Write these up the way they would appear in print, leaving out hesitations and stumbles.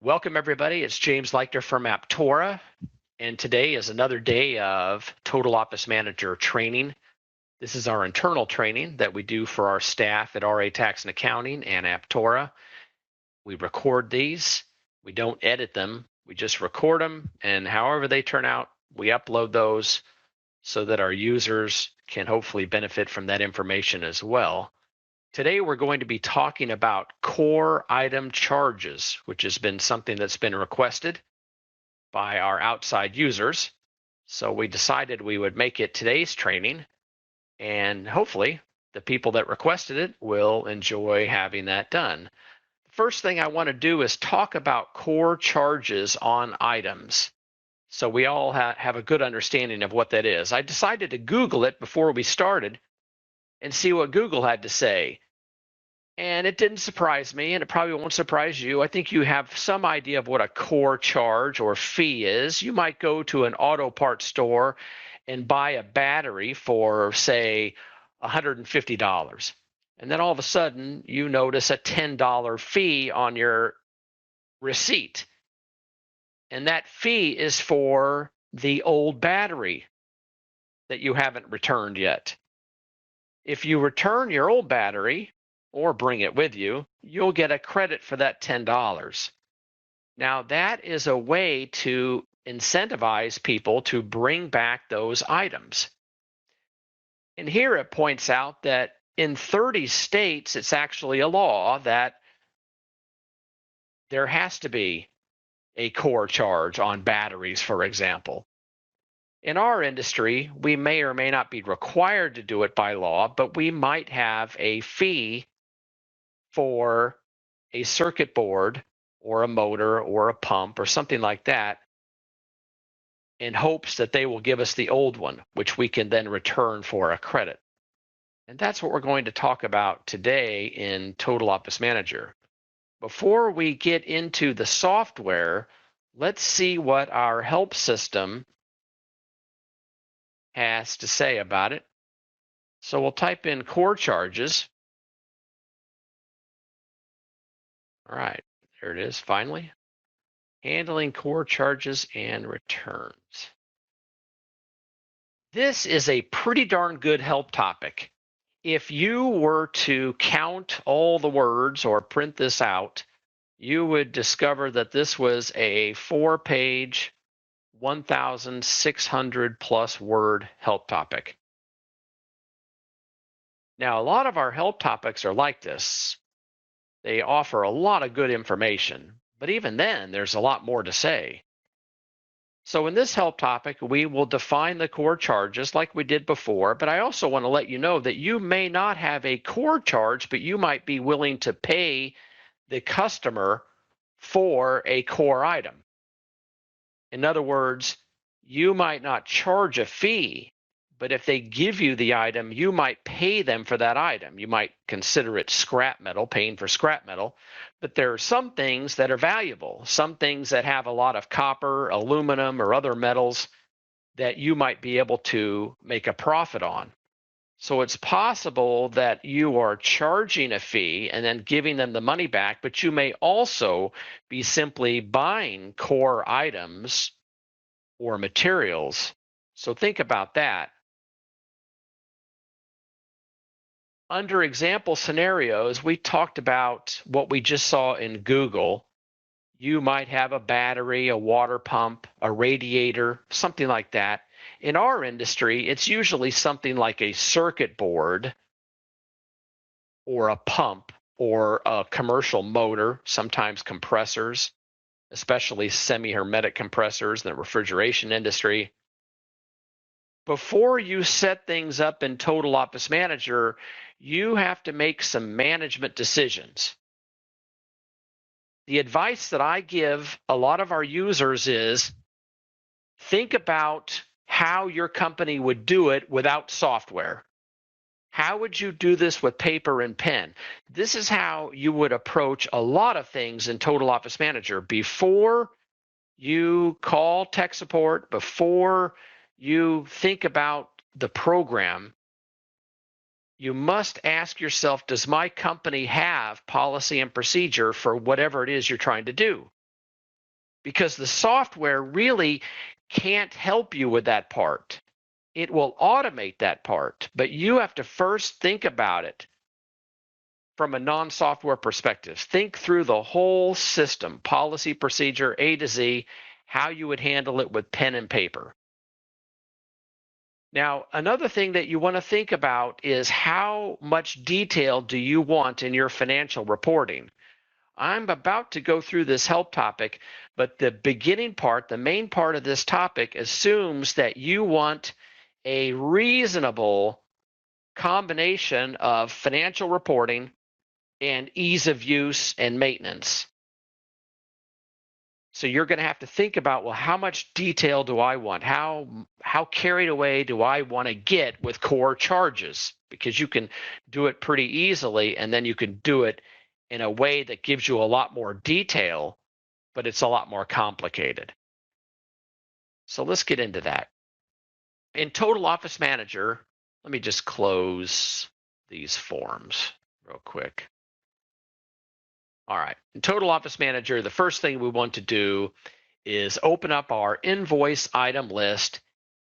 Welcome, everybody. It's James Leichter from Aptora, and today is another day of Total Office Manager training. This is our internal training that we do for our staff at RA Tax and Accounting and Aptora. We record these. We don't edit them. We just record them, and however they turn out, we upload those so that our users can hopefully benefit from that information as well. Today we're going to be talking about core item charges, which has been something that's been requested by our outside users. So we decided we would make it today's training, and hopefully the people that requested it will enjoy having that done. The first thing I want to do is talk about core charges on items, so we all have a good understanding of what that is. I decided to Google it before we started and see what Google had to say. And it didn't surprise me, and it probably won't surprise you. I think you have some idea of what a core charge or fee is. You might go to an auto parts store and buy a battery for, say, $150. And then all of a sudden, you notice a $10 fee on your receipt. And that fee is for the old battery that you haven't returned yet. If you return your old battery or bring it with you, you'll get a credit for that $10. Now, that is a way to incentivize people to bring back those items. And here it points out that in 30 states, it's actually a law that there has to be a core charge on batteries, for example. In our industry, we may or may not be required to do it by law, but we might have a fee for a circuit board or a motor or a pump or something like that in hopes that they will give us the old one, which we can then return for a credit. And that's what we're going to talk about today in Total Office Manager. Before we get into the software, let's see what our help system has to say about it. So we'll type in core charges. All right, there it is, finally. Handling core charges and returns. This is a pretty darn good help topic. If you were to count all the words or print this out, you would discover that this was a 4-page, 1,600 plus word help topic. Now, a lot of our help topics are like this. They offer a lot of good information, but even then, there's a lot more to say. So in this help topic, we will define the core charges like we did before, but I also want to let you know that you may not have a core charge, but you might be willing to pay the customer for a core item. In other words, you might not charge a fee, but if they give you the item, you might pay them for that item. You might consider it scrap metal, paying for scrap metal, but there are some things that are valuable, some things that have a lot of copper, aluminum, or other metals that you might be able to make a profit on. So it's possible that you are charging a fee and then giving them the money back, but you may also be simply buying core items or materials. So think about that. Under example scenarios, we talked about what we just saw in Google. You might have a battery, a water pump, a radiator, something like that. In our industry, it's usually something like a circuit board or a pump or a commercial motor, sometimes compressors, especially semi-hermetic compressors in the refrigeration industry. Before you set things up in Total Office Manager, you have to make some management decisions. The advice that I give a lot of our users is think about how your company would do it without software. How would you do this with paper and pen? This is how you would approach a lot of things in Total Office Manager. Before you call tech support, before you think about the program, you must ask yourself, does my company have policy and procedure for whatever it is you're trying to do? because the software really can't help you with that part. It will automate that part, but you have to first think about it from a non-software perspective. Think through the whole system, policy, procedure, A to Z, how you would handle it with pen and paper. Now, another thing that you want to think about is how much detail do you want in your financial reporting? I'm about to go through this help topic, but the beginning part, the main part of this topic, assumes that you want a reasonable combination of financial reporting and ease of use and maintenance. So you're going to have to think about, well, how much detail do I want? How carried away do I want to get with core charges? Because you can do it pretty easily, and then you can do it in a way that gives you a lot more detail, but it's a lot more complicated. So let's get into that. In Total Office Manager, let me just close these forms real quick. All right, in Total Office Manager, the first thing we want to do is open up our invoice item list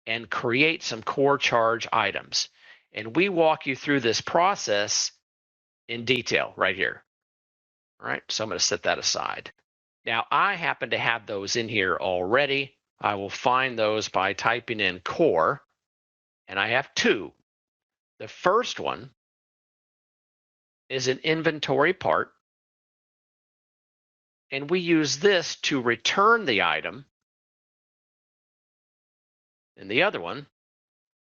and create some core charge items. And we walk you through this process in detail right here. All right, so I'm going to set that aside. Now, I happen to have those in here already. I will find those by typing in core, and I have two. The first one is an inventory part, and we use this to return the item. And the other one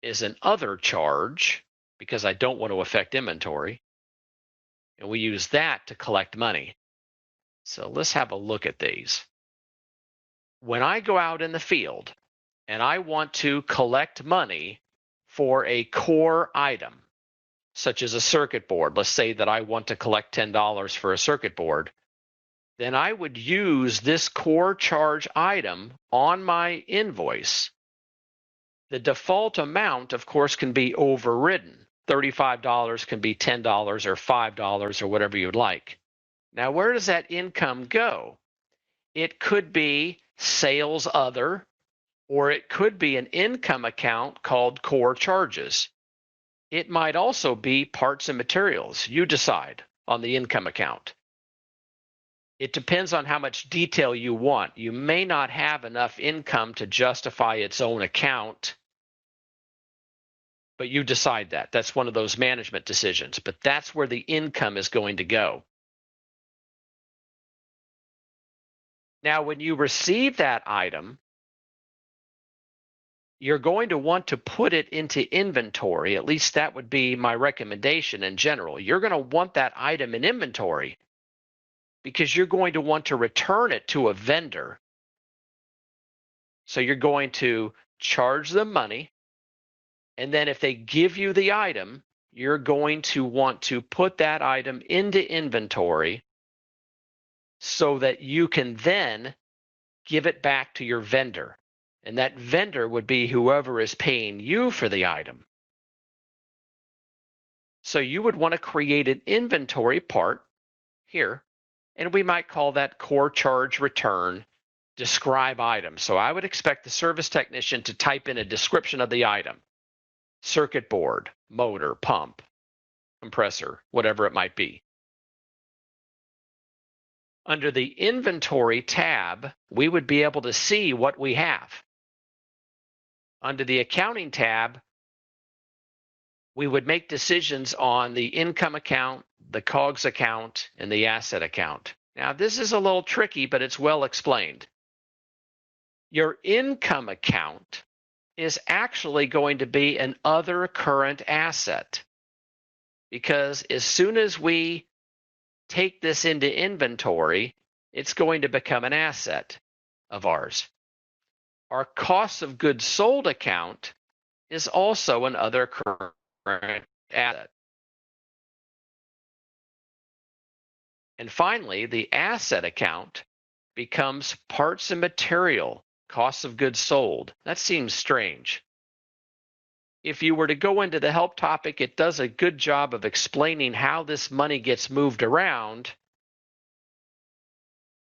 is an other charge, because I don't want to affect inventory, and we use that to collect money. So let's have a look at these. When I go out in the field and I want to collect money for a core item, such as a circuit board, let's say that I want to collect $10 for a circuit board, then I would use this core charge item on my invoice. The default amount, of course, can be overridden. $35 can be $10 or $5 or whatever you'd like. Now, where does that income go? It could be sales other, or it could be an income account called core charges. It might also be parts and materials. You decide on the income account. It depends on how much detail you want. You may not have enough income to justify its own account, but you decide that. That's one of those management decisions, but that's where the income is going to go. Now, when you receive that item, you're going to want to put it into inventory. At least that would be my recommendation in general. You're going to want that item in inventory because you're going to want to return it to a vendor. So you're going to charge them money, and then if they give you the item, you're going to want to put that item into inventory so that you can then give it back to your vendor. And that vendor would be whoever is paying you for the item. So you would want to create an inventory part here, and we might call that core charge return describe item. So I would expect the service technician to type in a description of the item: circuit board, motor, pump, compressor, whatever it might be. Under the inventory tab, we would be able to see what we have. Under the accounting tab, we would make decisions on the income account, the COGS account, and the asset account. Now, this is a little tricky, but it's well explained. Your income account is actually going to be an other current asset, because as soon as we take this into inventory, it's going to become an asset of ours. Our cost of goods sold account is also an other current asset. And finally, the asset account becomes parts and material, cost of goods sold. That seems strange. If you were to go into the help topic, it does a good job of explaining how this money gets moved around.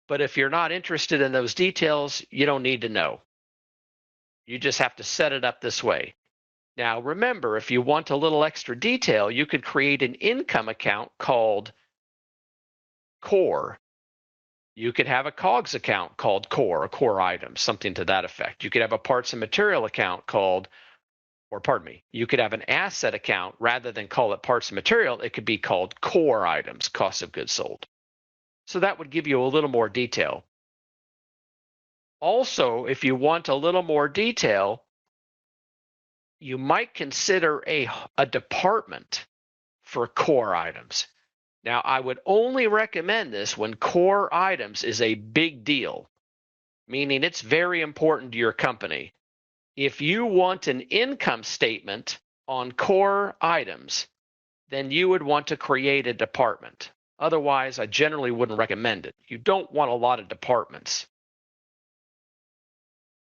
But if you're not interested in those details, you don't need to know. You just have to set it up this way. Now, remember, if you want a little extra detail, you could create an income account called Core. You could have a COGS account called Core, or Core Items, something to that effect. You could have a Parts and Material account called, or pardon me, you could have an asset account. Rather than call it Parts and Material, it could be called Core Items, Cost of Goods Sold. So that would give you a little more detail. Also, if you want a little more detail, you might consider a department for core items. Now, I would only recommend this when core items is a big deal, meaning it's very important to your company. If you want an income statement on core items, then you would want to create a department. Otherwise, I generally wouldn't recommend it. You don't want a lot of departments.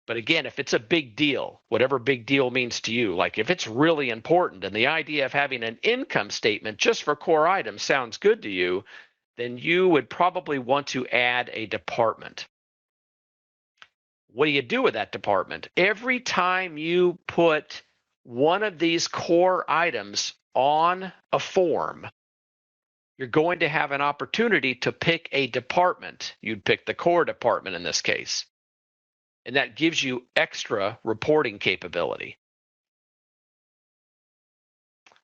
But again, if it's a big deal, whatever big deal means to you, like if it's really important and the idea of having an income statement just for core items sounds good to you, then you would probably want to add a department. What do you do with that department? Every time you put one of these core items on a form, you're going to have an opportunity to pick a department. You'd pick the core department in this case. And that gives you extra reporting capability.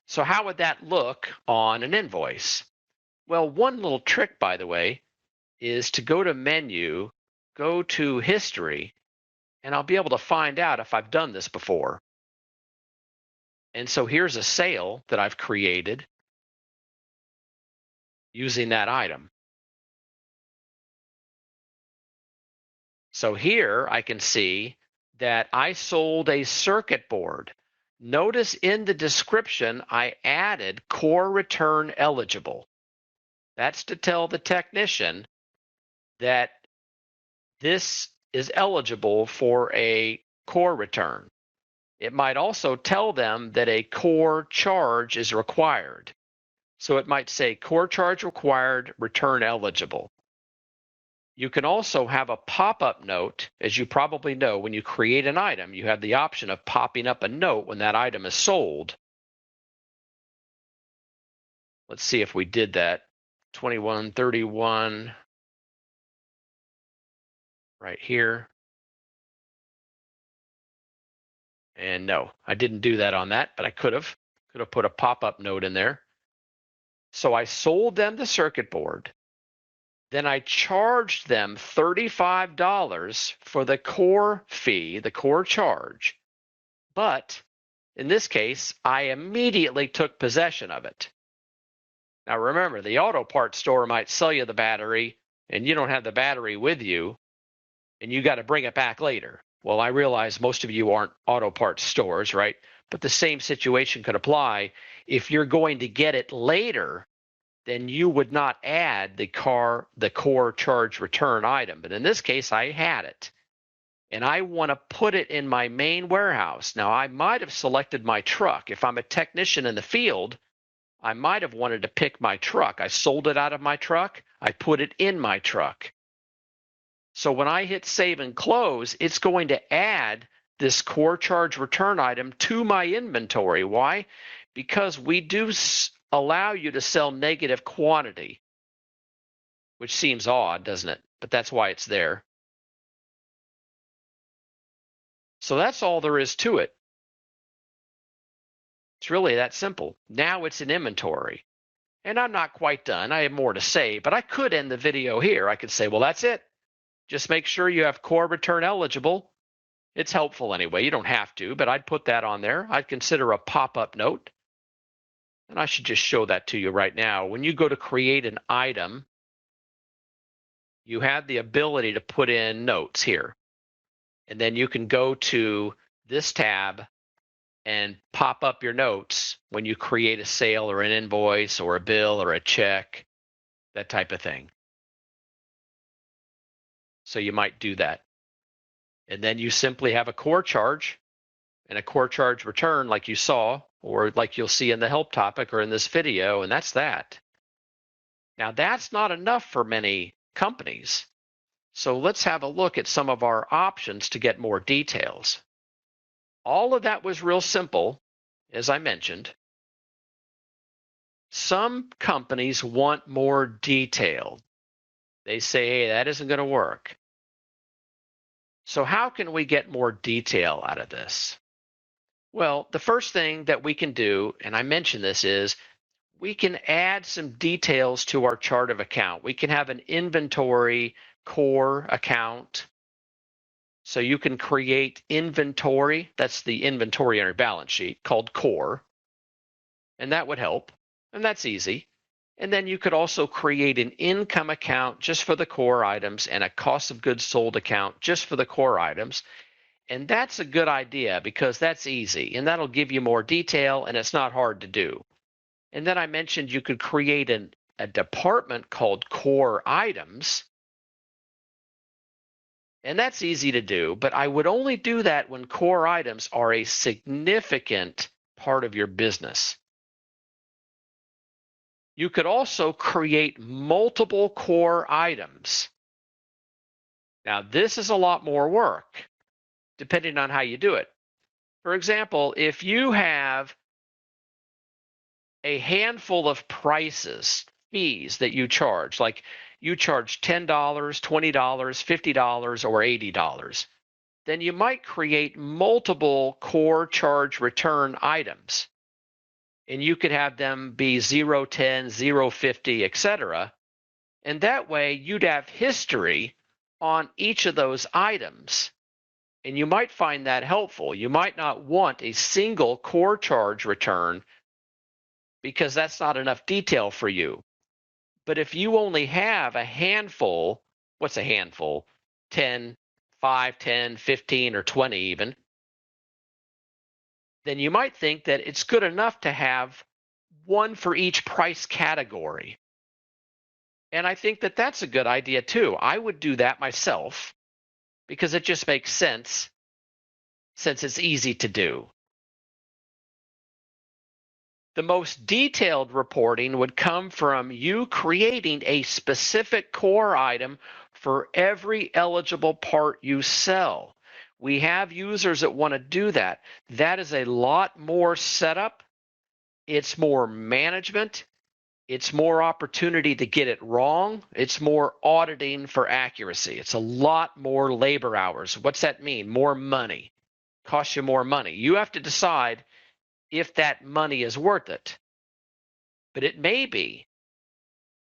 So how would that look on an invoice? Well, one little trick, by the way, is to go to Menu, go to History, and I'll be able to find out if I've done this before. And so here's a sale that I've created using that item. So here I can see that I sold a circuit board. Notice in the description, I added core return eligible. That's to tell the technician that this is eligible for a core return. It might also tell them that a core charge is required. So it might say core charge required, return eligible. You can also have a pop-up note. As you probably know, when you create an item, you have the option of popping up a note when that item is sold. Let's see if we did that. 2131 right here. And no, I didn't do that on that, but I could have put a pop-up note in there. So I sold them the circuit board. Then I charged them $35 for the core fee, the core charge. But in this case, I immediately took possession of it. Now remember, the auto parts store might sell you the battery and you don't have the battery with you and you got to bring it back later. Well, I realize most of you aren't auto parts stores, right? But the same situation could apply. If you're going to get it later, then you would not add the core charge return item. But in this case, I had it. And I want to put it in my main warehouse. Now, I might have selected my truck. If I'm a technician in the field, I might have wanted to pick my truck. I sold it out of my truck. I put it in my truck. So when I hit save and close, it's going to add this core charge return item to my inventory. Why? Because we do allow you to sell negative quantity, which seems odd, doesn't it? But that's why it's there. So that's all there is to it. It's really that simple. Now it's in inventory. And I'm not quite done. I have more to say, but I could end the video here. I could say, well, that's it. Just make sure you have core return eligible. It's helpful anyway. You don't have to, but I'd put that on there. I'd consider a pop-up note. And I should just show that to you right now. When you go to create an item, you have the ability to put in notes here. And then you can go to this tab and pop up your notes when you create a sale or an invoice or a bill or a check, that type of thing. So you might do that. And then you simply have a core charge and a core charge return like you saw, or like you'll see in the help topic or in this video, and that's that. Now, that's not enough for many companies. So let's have a look at some of our options to get more details. All of that was real simple, as I mentioned. Some companies want more detail. They say, hey, that isn't going to work. So how can we get more detail out of this? Well, the first thing that we can do, and I mentioned this, is we can add some details to our chart of account. We can have an inventory core account. So you can create inventory. That's the inventory on your balance sheet called core. And that would help. And that's easy. And then you could also create an income account just for the core items and a cost of goods sold account just for the core items. And that's a good idea because that's easy and that'll give you more detail and it's not hard to do. And then I mentioned you could create a department called core items. And that's easy to do, but I would only do that when core items are a significant part of your business. You could also create multiple core items. Now, this is a lot more work, depending on how you do it. For example, if you have a handful of prices, fees that you charge, like you charge $10, $20, $50, or $80, then you might create multiple core charge return items. And you could have them be 010, 050, etc. And that way you'd have history on each of those items. And you might find that helpful. You might not want a single core charge return because that's not enough detail for you. But if you only have a handful, what's a handful? 10, 5, 10, 15, or 20 even, then you might think that it's good enough to have one for each price category. And I think that that's a good idea too. I would do that myself because it just makes sense since it's easy to do. The most detailed reporting would come from you creating a specific core item for every eligible part you sell. We have users that want to do that. That is a lot more setup. It's more management. It's more opportunity to get it wrong. It's more auditing for accuracy. It's a lot more labor hours. What's that mean? More money. Costs you more money. You have to decide if that money is worth it. But it may be.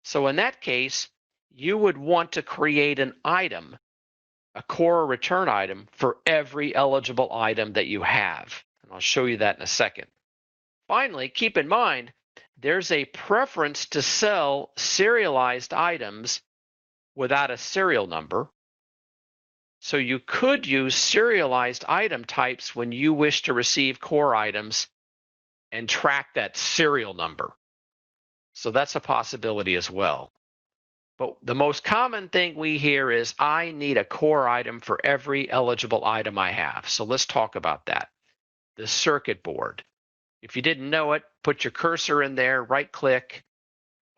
So in that case, you would want to create an item, a core return item for every eligible item that you have. And I'll show you that in a second. Finally, keep in mind, there's a preference to sell serialized items without a serial number. So you could use serialized item types when you wish to receive core items and track that serial number. So that's a possibility as well. But the most common thing we hear is, I need a core item for every eligible item I have. So let's talk about that. The circuit board. If you didn't know it, put your cursor in there, right click,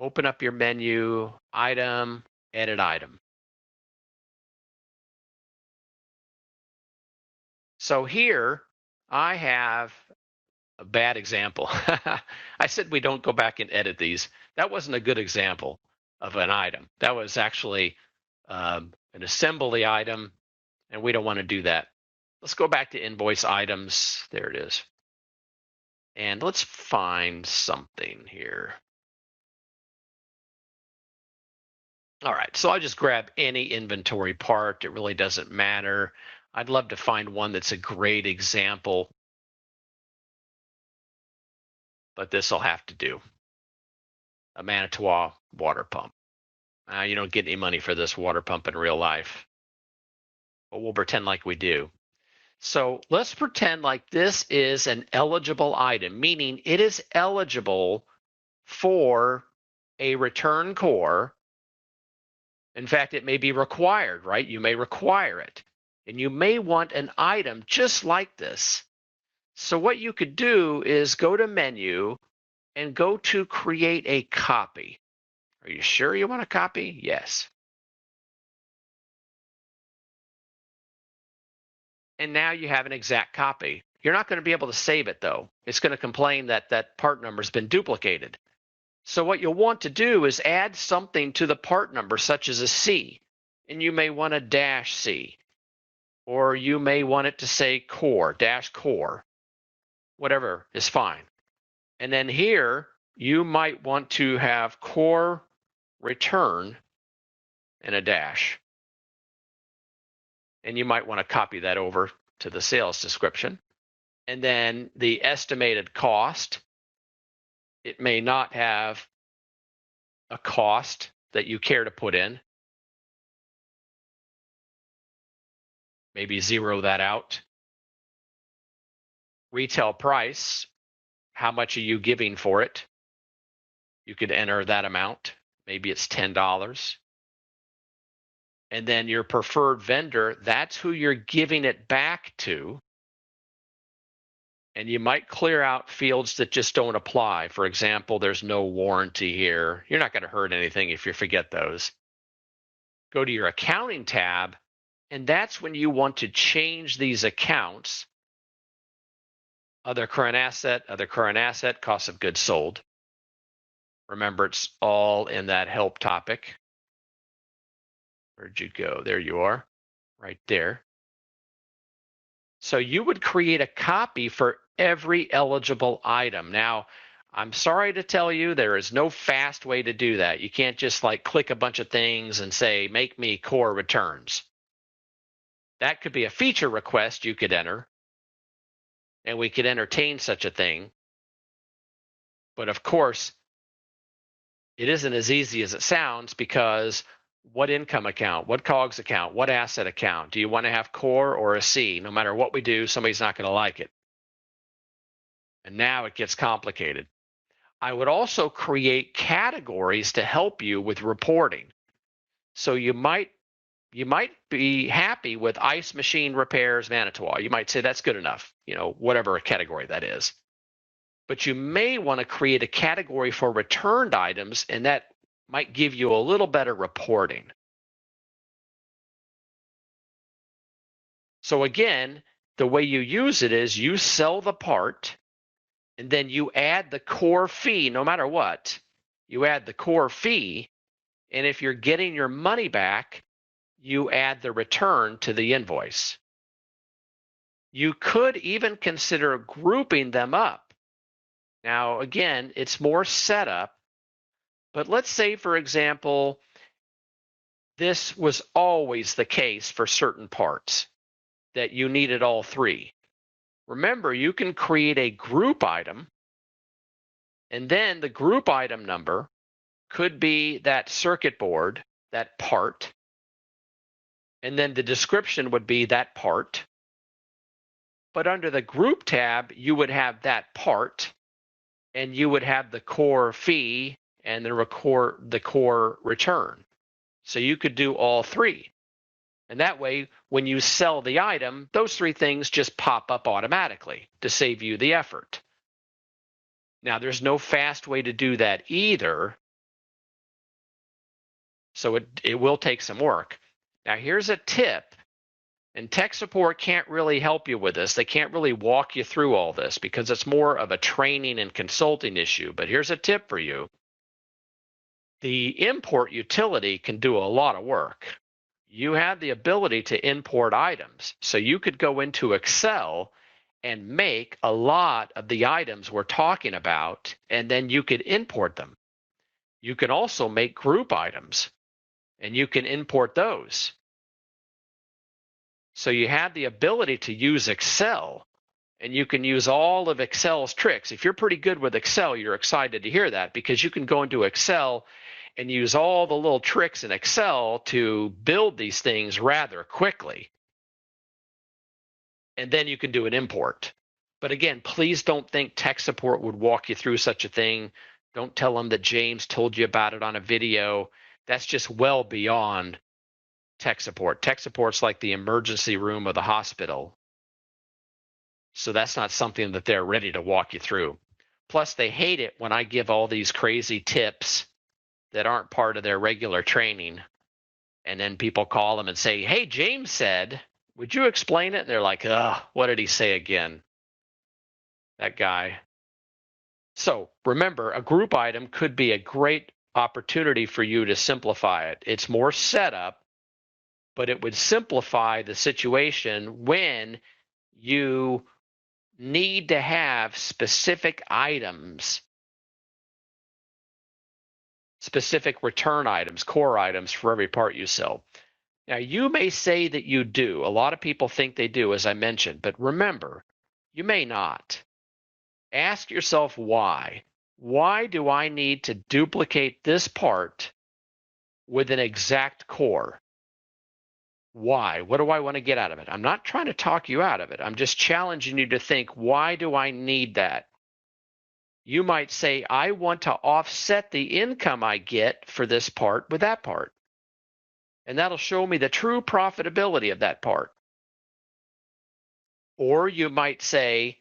open up your menu, item, edit item. So here I have a bad example. I said we don't go back and edit these. That wasn't a good example of an item. That was actually an assembly item, and we don't want to do that. Let's go back to invoice items. There it is. And let's find something here. All right, so I'll just grab any inventory part. It really doesn't matter. I'd love to find one that's a great example, but this will have to do. A Manitowoc water pump. You don't get any money for this water pump in real life, but we'll pretend like we do. So let's pretend like this is an eligible item, meaning it is eligible for a return core. In fact, it may be required, right? You may require it. And you may want an item just like this. So what you could do is go to menu and go to create a copy. Are you sure you want a copy? Yes. and now you have an exact copy. You're not going to be able to save it, though. It's going to complain that that part number has been duplicated. So what you'll want to do is add something to the part number, such as a C, and you may want a dash C, or you may want it to say core, dash core, whatever is fine. And then here, you might want to have core return and a dash. And you might want to copy that over to the sales description. And then the estimated cost, it may not have a cost that you care to put in. Maybe zero that out. Retail price, how much are you giving for it? You could enter that amount. Maybe it's $10. And then your preferred vendor, that's who you're giving it back to. And you might clear out fields that just don't apply. For example, there's no warranty here. You're not going to hurt anything if you forget those. Go to your accounting tab, and that's when you want to change these accounts. Other current asset, cost of goods sold. Remember, it's all in that help topic. Where'd you go? There you are, right there. So you would create a copy for every eligible item. Now, I'm sorry to tell you, there is no fast way to do that. You can't just like click a bunch of things and say, make me core returns. That could be a feature request you could enter, and we could entertain such a thing. But of course, it isn't as easy as it sounds, because what income account, what COGS account, what asset account? Do you want to have core or a C? No matter what we do, somebody's not going to like it. And now it gets complicated. I would also create categories to help you with reporting. So you might be happy with ice machine repairs, Manitowoc. You might say that's good enough, whatever category that is. But you may want to create a category for returned items, and that might give you a little better reporting. So again, the way you use it is you sell the part, and then you add the core fee. No matter what, you add the core fee, and if you're getting your money back, you add the return to the invoice. You could even consider grouping them up. Now, again, it's more setup, but let's say, for example, this was always the case for certain parts, that you needed all three. Remember, you can create a group item, and then the group item number could be that circuit board, that part, and then the description would be that part. But under the group tab, you would have that part, and you would have the core fee and the core return. So you could do all three. And that way, when you sell the item, those three things just pop up automatically to save you the effort. Now, there's no fast way to do that either, so it will take some work. Now, here's a tip, and tech support can't really help you with this. They can't really walk you through all this because it's more of a training and consulting issue. But here's a tip for you. The import utility can do a lot of work. You have the ability to import items. So you could go into Excel and make a lot of the items we're talking about, and then you could import them. You can also make group items, and you can import those. So you have the ability to use Excel, and you can use all of Excel's tricks. If you're pretty good with Excel, you're excited to hear that, because you can go into Excel and use all the little tricks in Excel to build these things rather quickly. And then you can do an import. But again, please don't think tech support would walk you through such a thing. Don't tell them that James told you about it on a video. That's just well beyond tech support. Tech support's like the emergency room of the hospital. So that's not something that they're ready to walk you through. Plus, they hate it when I give all these crazy tips that aren't part of their regular training. And then people call them and say, hey, James said, Would you explain it? And they're like, ugh, what did he say again? That guy. So remember, a group item could be a great opportunity for you to simplify it. It's more setup, but it would simplify the situation when you need to have specific items, specific return items, core items for every part you sell. Now, you may say that you do. A lot of people think they do, as I mentioned, but remember, you may not. Ask yourself why. Why do I need to duplicate this part with an exact core? Why? What do I want to get out of it? I'm not trying to talk you out of it. I'm just challenging you to think, why do I need that? You might say, I want to offset the income I get for this part with that part. And that'll show me the true profitability of that part. Or you might say,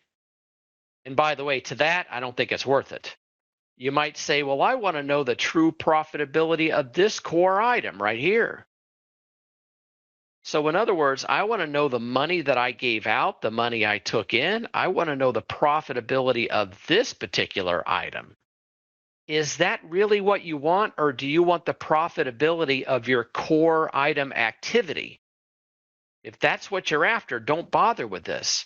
and by the way, to that, I don't think it's worth it. You might say, well, I want to know the true profitability of this core item right here. So in other words, I want to know the money that I gave out, the money I took in. I want to know the profitability of this particular item. Is that really what you want, or do you want the profitability of your core item activity? If that's what you're after, don't bother with this.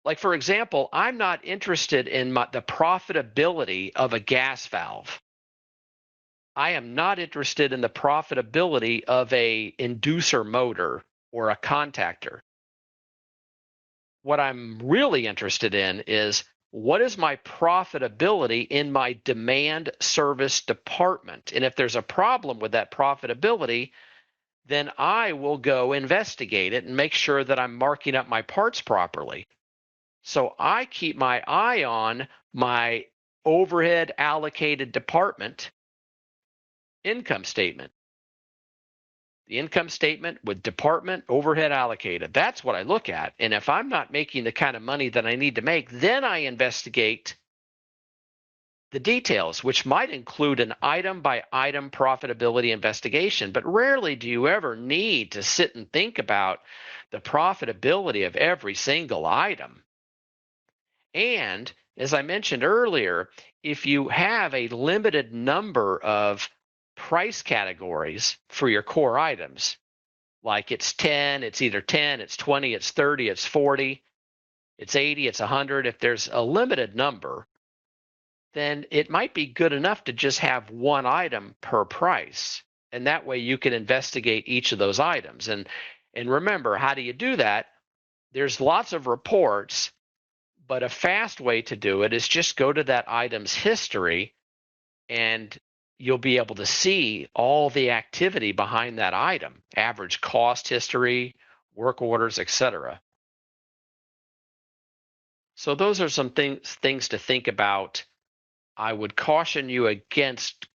Like, for example, I'm not interested in the profitability of a gas valve. I am not interested in the profitability of a inducer motor or a contactor. What I'm really interested in is, what is my profitability in my demand service department? And if there's a problem with that profitability, then I will go investigate it and make sure that I'm marking up my parts properly. So I keep my eye on my overhead allocated department income statement. The income statement with department overhead allocated. That's what I look at. And if I'm not making the kind of money that I need to make, then I investigate the details, which might include an item by item profitability investigation. But rarely do you ever need to sit and think about the profitability of every single item. And as I mentioned earlier, if you have a limited number of price categories for your core items, like it's 10, it's either 10, it's 20, it's 30, it's 40, it's 80, it's 100. If there's a limited number, then it might be good enough to just have one item per price. And that way you can investigate each of those items. And remember, how do you do that? There's lots of reports, but a fast way to do it is just go to that item's history, and you'll be able to see all the activity behind that item, average cost history, work orders, etc. So those are some things to think about. I would caution you against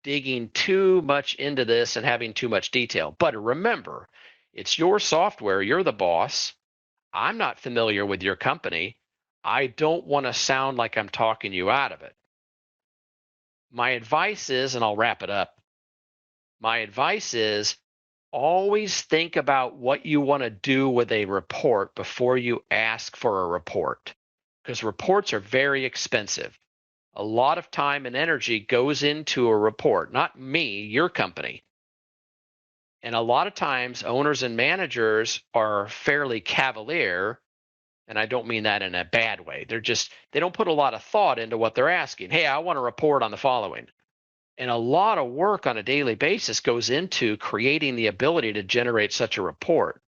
digging too much into this and having too much detail. But remember, it's your software, you're the boss. I'm not familiar with your company. I don't want to sound like I'm talking you out of it. My advice is, and I'll wrap it up, my advice is always think about what you want to do with a report before you ask for a report, because reports are very expensive. A lot of time and energy goes into a report, not me, your company. And a lot of times owners and managers are fairly cavalier, and I don't mean that in a bad way. They don't put a lot of thought into what they're asking. Hey, I want to report on the following. And a lot of work on a daily basis goes into creating the ability to generate such a report.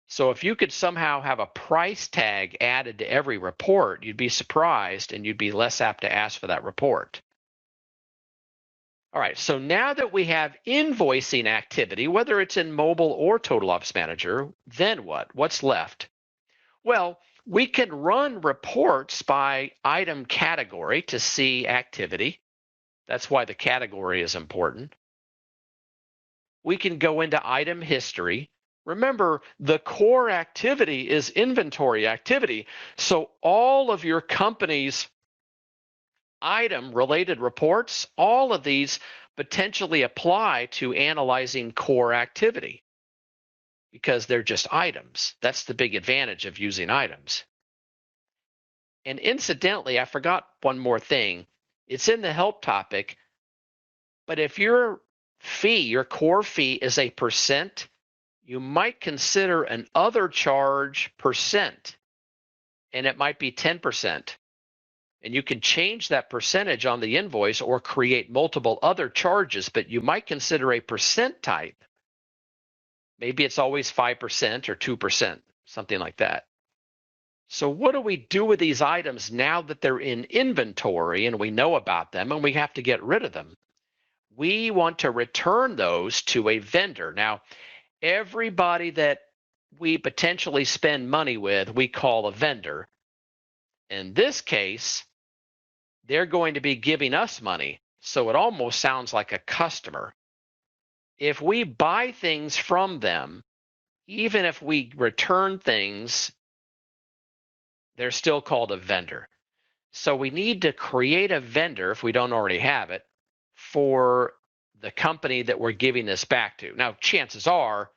So if you could somehow have a price tag added to every report, you'd be surprised and you'd be less apt to ask for that report. All right, so now that we have invoicing activity, whether it's in mobile or Total Office Manager, then what? What's left? Well, we can run reports by item category to see activity. That's why the category is important. We can go into item history. Remember, the core activity is inventory activity. So all of your company's item-related reports, all of these potentially apply to analyzing core activity. because they're just items. That's the big advantage of using items. And incidentally, I forgot one more thing. It's in the help topic, but if your fee, your core fee is a percent, you might consider an other charge percent, and it might be 10%. And you can change that percentage on the invoice or create multiple other charges, but you might consider a percent type. Maybe it's always 5% or 2%, something like that. So what do we do with these items now that they're in inventory and we know about them and we have to get rid of them? We want to return those to a vendor. Now, everybody that we potentially spend money with, we call a vendor. In this case, they're going to be giving us money, so it almost sounds like a customer. If we buy things from them, even if we return things, they're still called a vendor. So we need to create a vendor, if we don't already have it, for the company that we're giving this back to. Now, chances are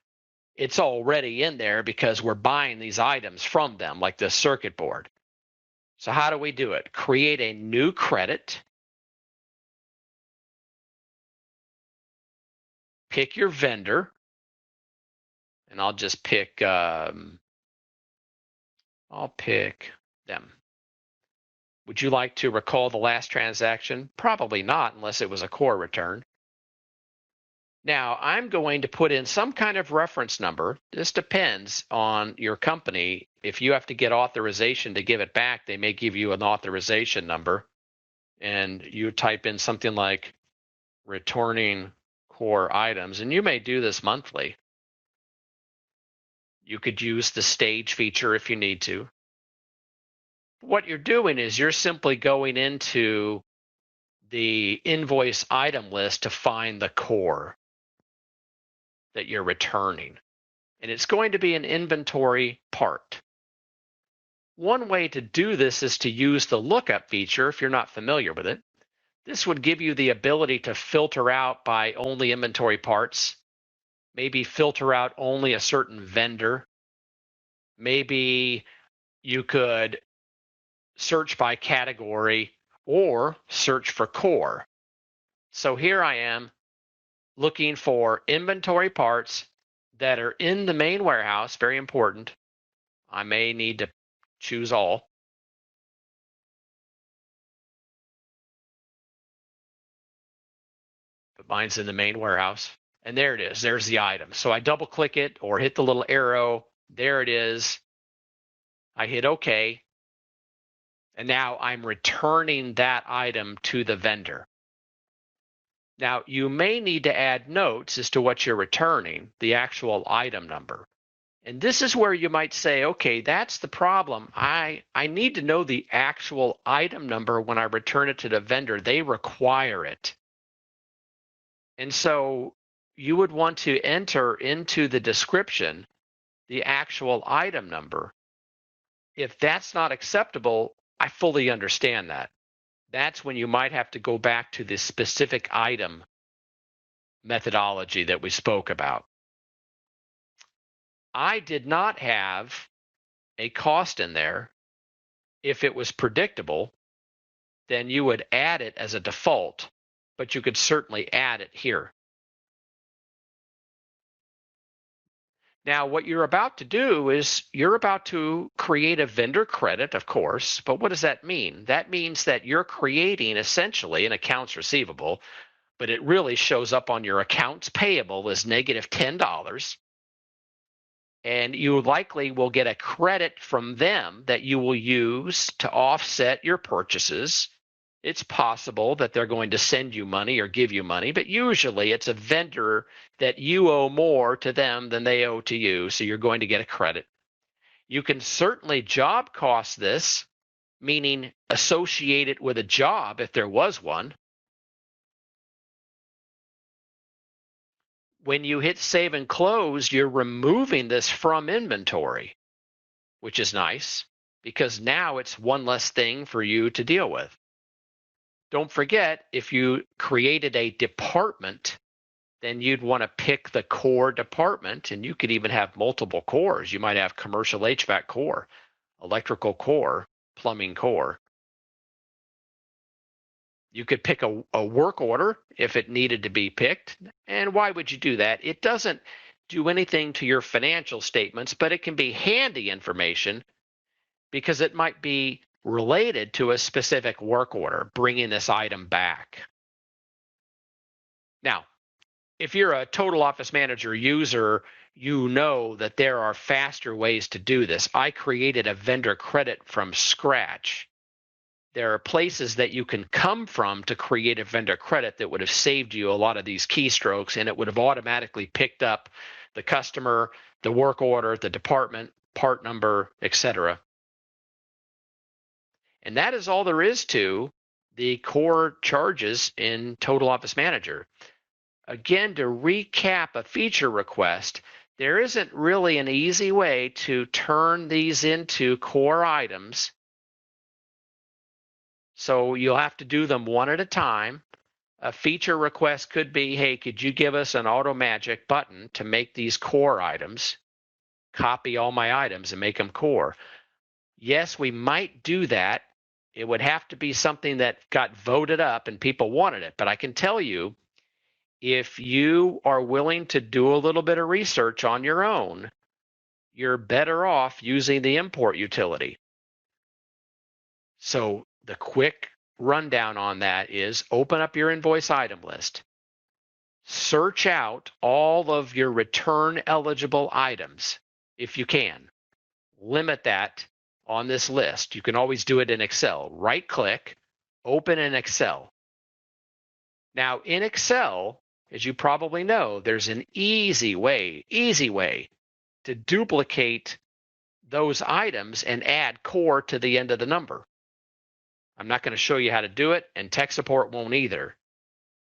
it's already in there because we're buying these items from them, like this circuit board. So how do we do it? Create a new credit. Pick your vendor. And I'll just pick, I'll pick them. Would you like to recall the last transaction? Probably not, unless it was a core return. Now, I'm going to put in some kind of reference number. This depends on your company. If you have to get authorization to give it back, they may give you an authorization number. And you type in something like returning core items. And you may do this monthly. You could use the stage feature if you need to. What you're doing is you're simply going into the invoice item list to find the core that you're returning. And it's going to be an inventory part. One way to do this is to use the lookup feature if you're not familiar with it. This would give you the ability to filter out by only inventory parts, maybe filter out only a certain vendor. Maybe you could search by category or search for core. So here I am looking for inventory parts that are in the main warehouse, very important. I may need to choose all. But mine's in the main warehouse. And there it is. There's the item. So I double click it or hit the little arrow. There it is. I hit OK. And now I'm returning that item to the vendor. Now, you may need to add notes as to what you're returning, the actual item number. And this is where you might say, okay, that's the problem. I need to know the actual item number when I return it to the vendor. They require it. And so you would want to enter into the description the actual item number. If that's not acceptable, I fully understand that. That's when you might have to go back to the specific item methodology that we spoke about. I did not have a cost in there. If it was predictable, then you would add it as a default, but you could certainly add it here. Now, what you're about to do is you're about to create a vendor credit, of course, but what does that mean? That means that you're creating essentially an accounts receivable, but it really shows up on your accounts payable as negative $10. And you likely will get a credit from them that you will use to offset your purchases. It's possible that they're going to send you money or give you money, but usually it's a vendor that you owe more to them than they owe to you, so you're going to get a credit. You can certainly job cost this, meaning associate it with a job if there was one. When you hit save and close, you're removing this from inventory, which is nice because now it's one less thing for you to deal with. Don't forget, if you created a department then you'd want to pick the core department, and you could even have multiple cores. You might have commercial HVAC core, electrical core, plumbing core. You could pick a work order if it needed to be picked. And why would you do that? It doesn't do anything to your financial statements, but it can be handy information because it might be related to a specific work order, bringing this item back. Now, if you're a Total Office Manager user, you know that there are faster ways to do this. I created a vendor credit from scratch. There are places that you can come from to create a vendor credit that would have saved you a lot of these keystrokes, and it would have automatically picked up the customer, the work order, the department, part number, etc. And that is all there is to the core charges in Total Office Manager. Again, to recap a feature request, there isn't really an easy way to turn these into core items. So you'll have to do them one at a time. A feature request could be, hey, could you give us an auto magic button to make these core items? Copy all my items and make them core. Yes, we might do that. It would have to be something that got voted up and people wanted it. But I can tell you, if you are willing to do a little bit of research on your own, you're better off using the import utility. So the quick rundown on that is open up your invoice item list. Search out all of your return eligible items if you can. Limit that on this list. You can always do it in Excel. Right click, open in Excel. Now in Excel, as you probably know, there's an easy way to duplicate those items and add core to the end of the number. I'm not going to show you how to do it, and tech support won't either,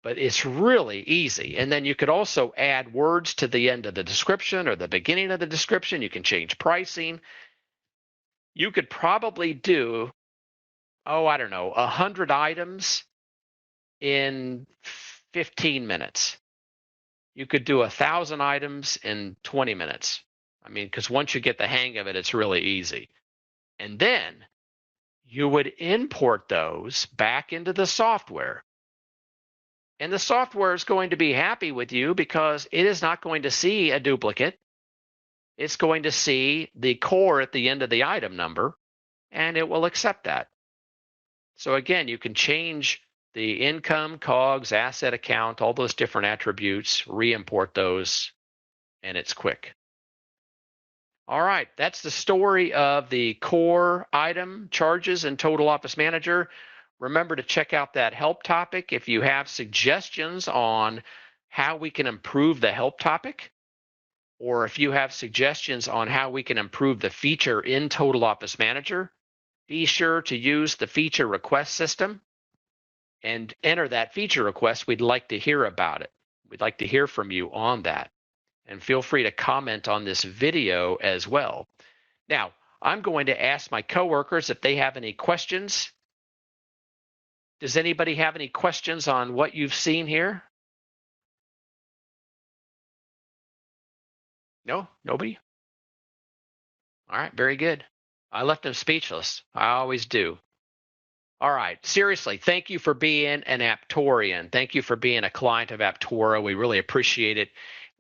but it's really easy. And then you could also add words to the end of the description or the beginning of the description. You can change pricing. You could probably do, 100 items in 15 minutes. You could do 1,000 items in 20 minutes. I mean, because once you get the hang of it, it's really easy. And then you would import those back into the software. And the software is going to be happy with you because it is not going to see a duplicate. It's going to see the core at the end of the item number, and it will accept that. So again, you can change the income, COGS, asset account, all those different attributes, re-import those, and it's quick. All right, that's the story of the core item charges in Total Office Manager. Remember to check out that help topic if you have suggestions on how we can improve the help topic, or if you have suggestions on how we can improve the feature in Total Office Manager. Be sure to use the feature request system and enter that feature request. We'd like to hear about it. We'd like to hear from you on that. And feel free to comment on this video as well. Now, I'm going to ask my coworkers if they have any questions. Does anybody have any questions on what you've seen here? No? Nobody? All right, very good. I left them speechless. I always do. All right, seriously, thank you for being an Aptorian. Thank you for being a client of Aptora. We really appreciate it.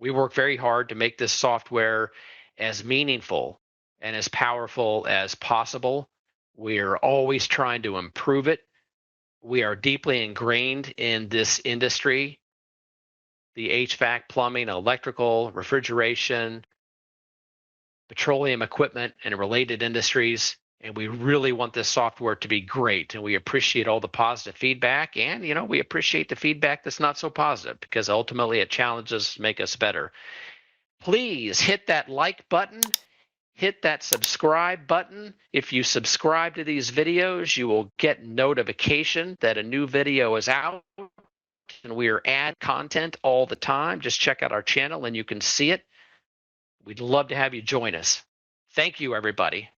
We work very hard to make this software as meaningful and as powerful as possible. We're always trying to improve it. We are deeply ingrained in this industry, the HVAC, plumbing, electrical, refrigeration, petroleum equipment, and related industries. And we really want this software to be great. And we appreciate all the positive feedback. And, we appreciate the feedback that's not so positive because ultimately it challenges make us better. Please hit that like button. Hit that subscribe button. If you subscribe to these videos, you will get notification that a new video is out. And we are adding content all the time. Just check out our channel and you can see it. We'd love to have you join us. Thank you, everybody.